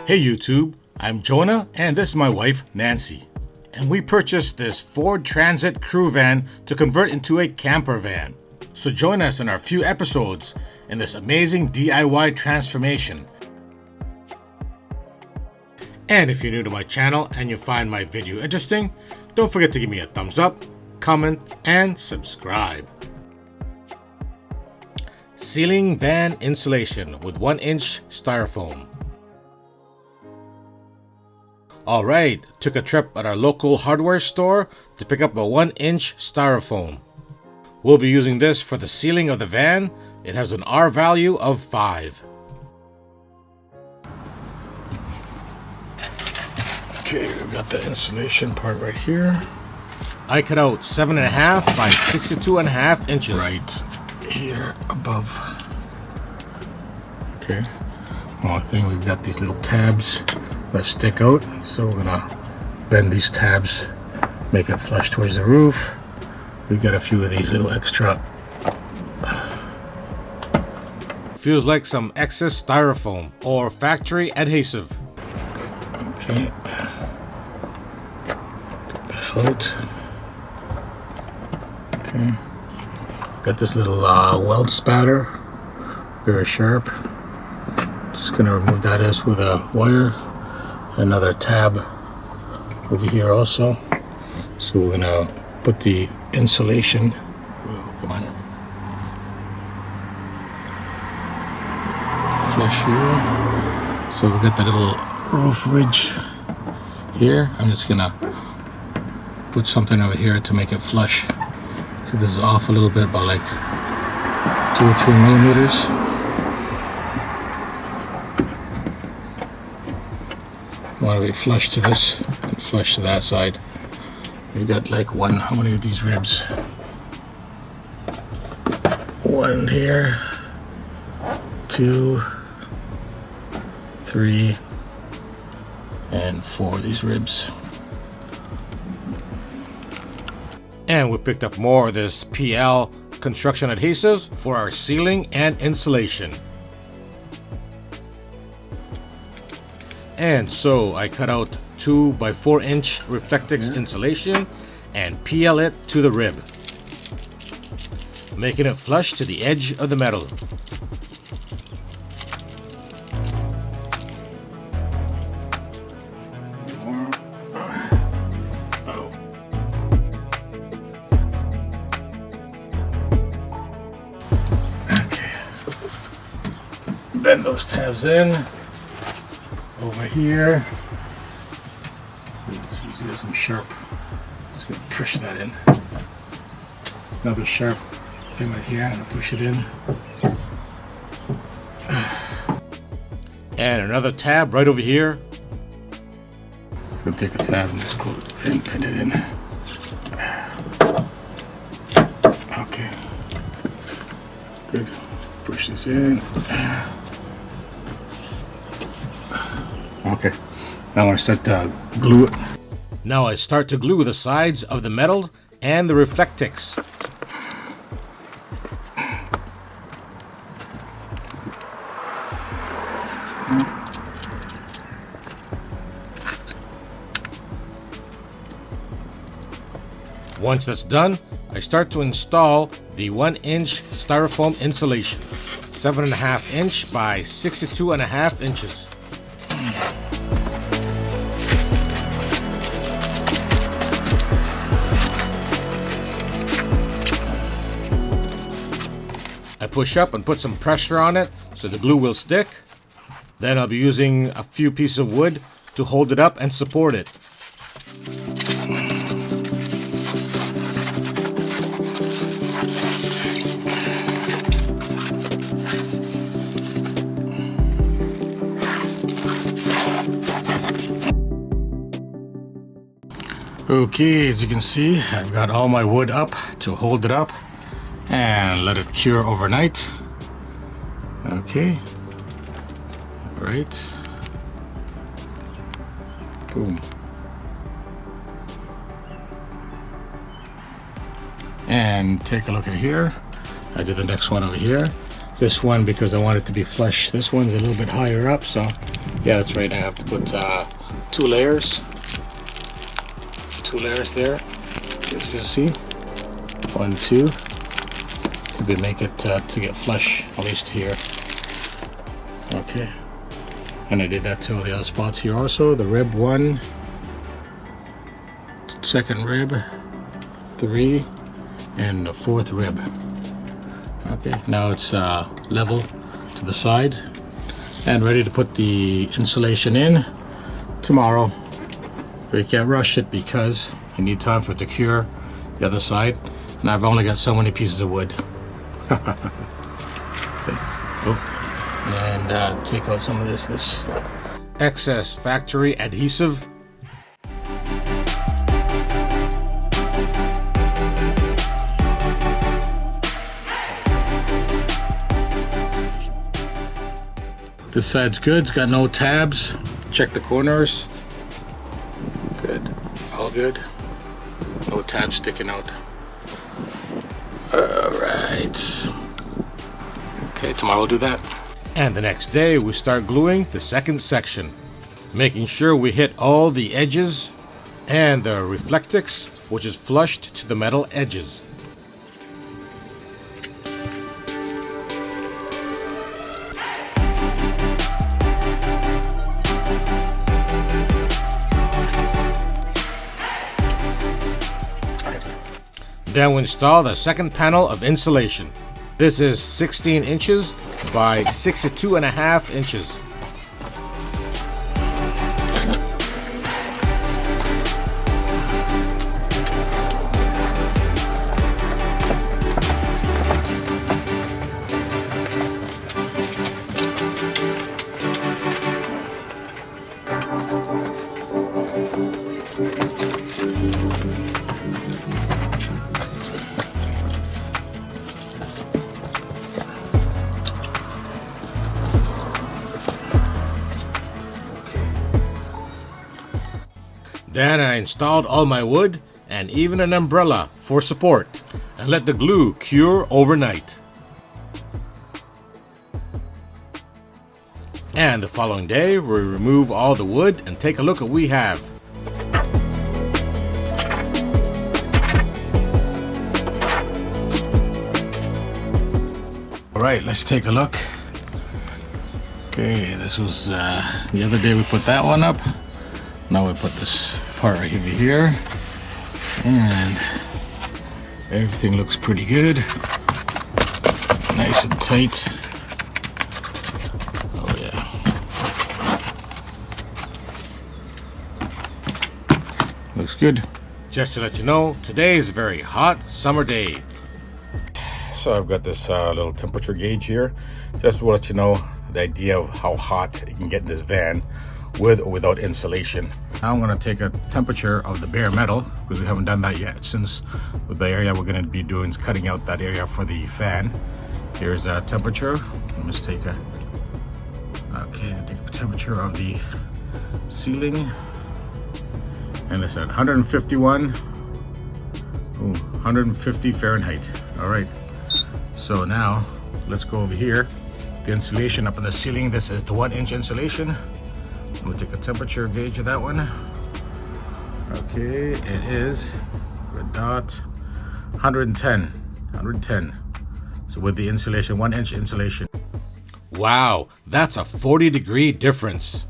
Hey YouTube, I'm Jonah and this is my wife Nancy. And we purchased this Ford Transit crew van to convert into a camper van. So join us in our few episodes in this amazing DIY transformation. And if you're new to my channel and you find my video interesting, don't forget to give me a thumbs up, comment, and subscribe. Ceiling van insulation with 1-inch styrofoam. Alright, took a trip at our local hardware store to pick up a 1-inch styrofoam. We'll be using this for the ceiling of the van. It has an R value of 5. Okay, we've got the insulation part right here. I cut out 7.5 by 62.5 inches. Right here above. Okay. One thing, we've got these little tabs that stick out, so we're gonna bend these tabs, make it flush towards the roof. We've got a few of these little extra. Feels like some excess styrofoam or factory adhesive. Okay. Take that out. Okay. Got this little weld spatter, very sharp. Just gonna remove that as with a wire. Another tab over here also. So we're gonna put the insulation. Oh, come on. Flush here. So we've got the little roof ridge here. I'm just gonna put something over here to make it flush. So this is off a little bit by like 2 or 3 millimeters. Want to be flush to this and flush to that side. We've got like how many of these ribs? 1 here, 2, 3, and 4 of these ribs. And we picked up more of this PL construction adhesives for our ceiling and insulation. And so I cut out 2 by 4 inch reflectix insulation and PL it to the rib, making it flush to the edge of the metal. Okay. Bend those tabs in. Over here, let's use it as some sharp. Just gonna push that in. Another sharp thing right here. I'm gonna push it in. And another tab right over here. I'm gonna take a tab and just go and pin it in. Okay. Good. Push this in. Okay, now I start to glue it. Now I start to glue the sides of the metal and the reflectix. Once that's done, I start to install the 1-inch styrofoam insulation, 7.5 inch by 62.5 inches. I push up and put some pressure on it so the glue will stick. Then I'll be using a few pieces of wood to hold it up and support it. Okay, as you can see, I've got all my wood up to hold it up and let it cure overnight. Okay. All right. Boom. And take a look at here. I did the next one over here. This one, because I want it to be flush, this one's a little bit higher up, so Yeah, that's right. I have to put 2 layers. 2 layers there, as you can see. 1, 2. To make it to get flush, at least here. Okay. And I did that to all the other spots here also. The rib 1, second rib 3, and the 4th rib. Okay, now it's level to the side and ready to put the insulation in tomorrow. But you can't rush it because you need time for it to cure the other side, and I've only got so many pieces of wood. Okay. Oh. And take out some of this excess factory adhesive. This side's good, it's got no tabs. Check the corners. Good, all good. No tabs sticking out. Alright. Okay, tomorrow we'll do that. And the next day we start gluing the second section, making sure we hit all the edges and the reflectix, which is flushed to the metal edges. Then we install the second panel of insulation. This is 16 inches by 62.5 inches. Then I installed all my wood and even an umbrella for support and let the glue cure overnight. And the following day we remove all the wood and take a look at what we have. Alright, let's take a look. Okay, this was the other day we put that one up. Now we put this part right over here, and everything looks pretty good, nice and tight. Oh yeah. Looks good. Just to let you know, today is a very hot summer day. So I've got this little temperature gauge here, just to let you know the idea of how hot it can get in this van with or without insulation. Now I'm going to take a temperature of the bare metal, because we haven't done that yet, since with the area we're going to be doing is cutting out that area for the fan. Here's a temperature. Let's take a temperature of the ceiling, and it's at 151, 150 Fahrenheit. All right, so now let's go over here. The insulation up in the ceiling, this is the 1-inch insulation. We'll take a temperature gauge of that one. Okay, it is red dot 110. So with the insulation, 1-inch insulation. Wow, that's a 40-degree difference.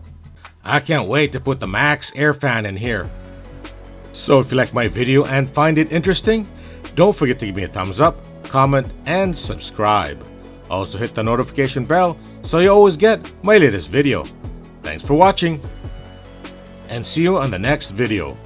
I can't wait to put the max air fan in here. So if you like my video and find it interesting, don't forget to give me a thumbs up, comment, and subscribe. Also hit the notification bell so you always get my latest video. Thanks for watching, and see you on the next video.